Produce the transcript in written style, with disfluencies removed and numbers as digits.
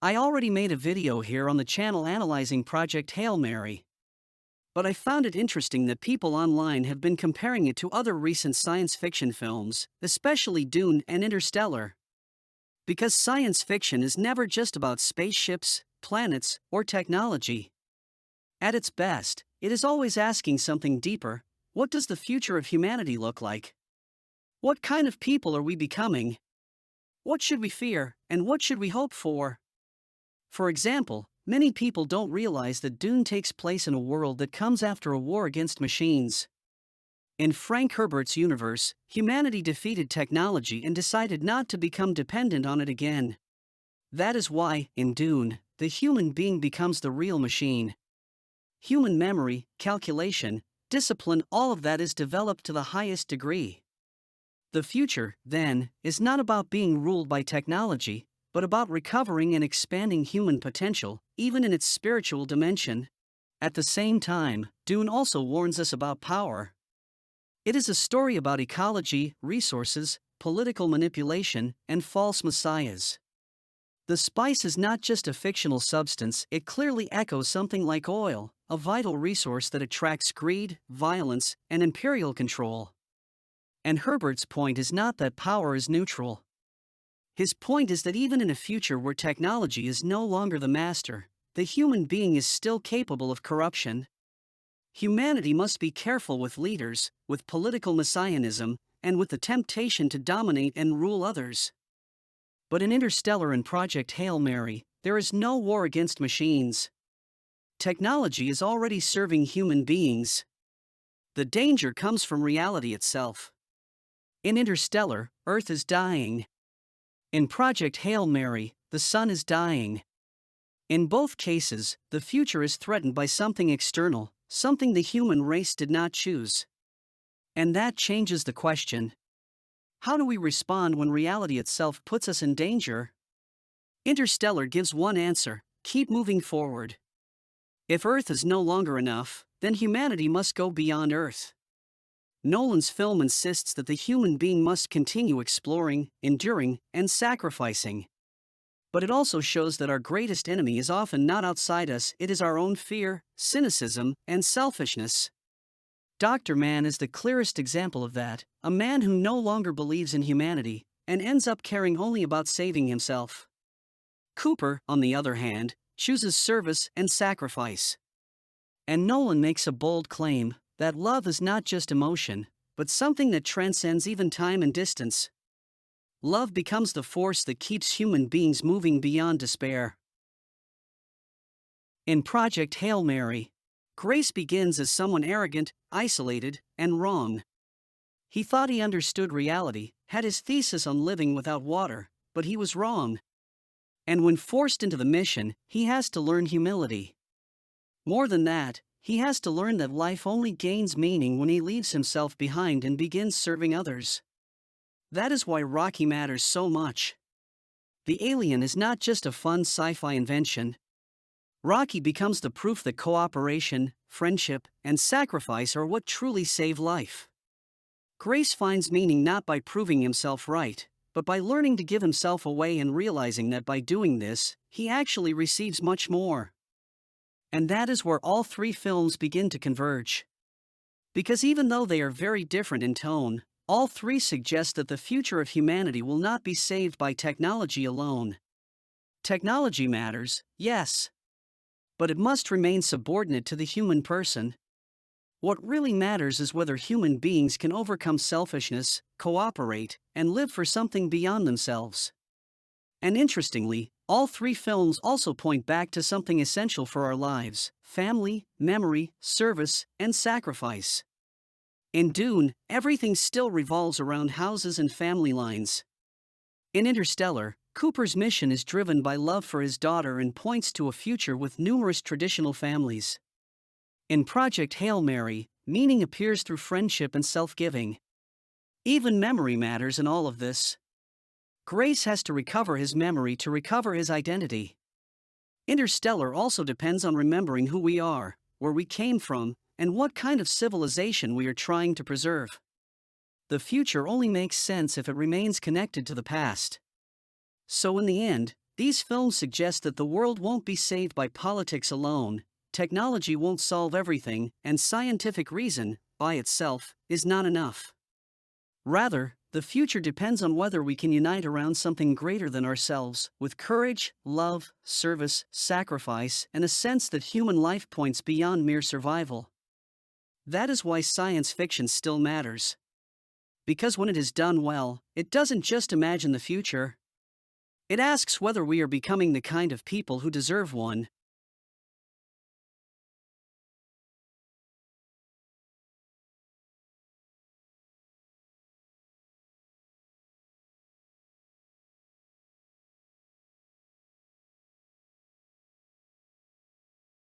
I already made a video here on the channel analyzing Project Hail Mary. But I found it interesting that people online have been comparing it to other recent science fiction films, especially Dune and Interstellar. Because science fiction is never just about spaceships, planets, or technology. At its best, it is always asking something deeper. What does the future of humanity look like? What kind of people are we becoming? What should we fear, and what should we hope for? For example, many people don't realize that Dune takes place in a world that comes after a war against machines. In Frank Herbert's universe, humanity defeated technology and decided not to become dependent on it again. That is why, in Dune, the human being becomes the real machine. Human memory, calculation, discipline, all of that is developed to the highest degree. The future, then, is not about being ruled by technology, but about recovering and expanding human potential, even in its spiritual dimension. At the same time, Dune also warns us about power. It is a story about ecology, resources, political manipulation, and false messiahs. The spice is not just a fictional substance, it clearly echoes something like oil, a vital resource that attracts greed, violence, and imperial control. And Herbert's point is not that power is neutral. His point is that even in a future where technology is no longer the master, the human being is still capable of corruption. Humanity must be careful with leaders, with political messianism, and with the temptation to dominate and rule others. But in Interstellar and Project Hail Mary, there is no war against machines. Technology is already serving human beings. The danger comes from reality itself. In Interstellar, Earth is dying. In Project Hail Mary, the sun is dying. In both cases, the future is threatened by something external, something the human race did not choose. And that changes the question. How do we respond when reality itself puts us in danger? Interstellar gives one answer: keep moving forward. If Earth is no longer enough, then humanity must go beyond Earth. Nolan's film insists that the human being must continue exploring, enduring, and sacrificing. But it also shows that our greatest enemy is often not outside us, it is our own fear, cynicism, and selfishness. Dr. Mann is the clearest example of that, a man who no longer believes in humanity, and ends up caring only about saving himself. Cooper, on the other hand, chooses service and sacrifice. And Nolan makes a bold claim that love is not just emotion, but something that transcends even time and distance. Love becomes the force that keeps human beings moving beyond despair. In Project Hail Mary, Grace begins as someone arrogant, isolated, and wrong. He thought he understood reality, had his thesis on living without water, but he was wrong. And when forced into the mission, he has to learn humility. More than that, he has to learn that life only gains meaning when he leaves himself behind and begins serving others. That is why Rocky matters so much. The alien is not just a fun sci-fi invention. Rocky becomes the proof that cooperation, friendship, and sacrifice are what truly save life. Grace finds meaning not by proving himself right, but by learning to give himself away and realizing that by doing this, he actually receives much more. And that is where all three films begin to converge. Because even though they are very different in tone, all three suggest that the future of humanity will not be saved by technology alone. Technology matters, yes. But it must remain subordinate to the human person. What really matters is whether human beings can overcome selfishness, cooperate, and live for something beyond themselves. And interestingly, all three films also point back to something essential for our lives: family, memory, service, and sacrifice. In Dune, everything still revolves around houses and family lines. In Interstellar, Cooper's mission is driven by love for his daughter and points to a future with numerous traditional families. In Project Hail Mary, meaning appears through friendship and self-giving. Even memory matters in all of this. Grace has to recover his memory to recover his identity. Interstellar also depends on remembering who we are, where we came from, and what kind of civilization we are trying to preserve. The future only makes sense if it remains connected to the past. So in the end, These films suggest that the world won't be saved by politics alone, technology won't solve everything, and scientific reason, by itself, is not enough. Rather, the future depends on whether we can unite around something greater than ourselves, with courage, love, service, sacrifice, and a sense that human life points beyond mere survival. That is why science fiction still matters. Because when it is done well, it doesn't just imagine the future. It asks whether we are becoming the kind of people who deserve one,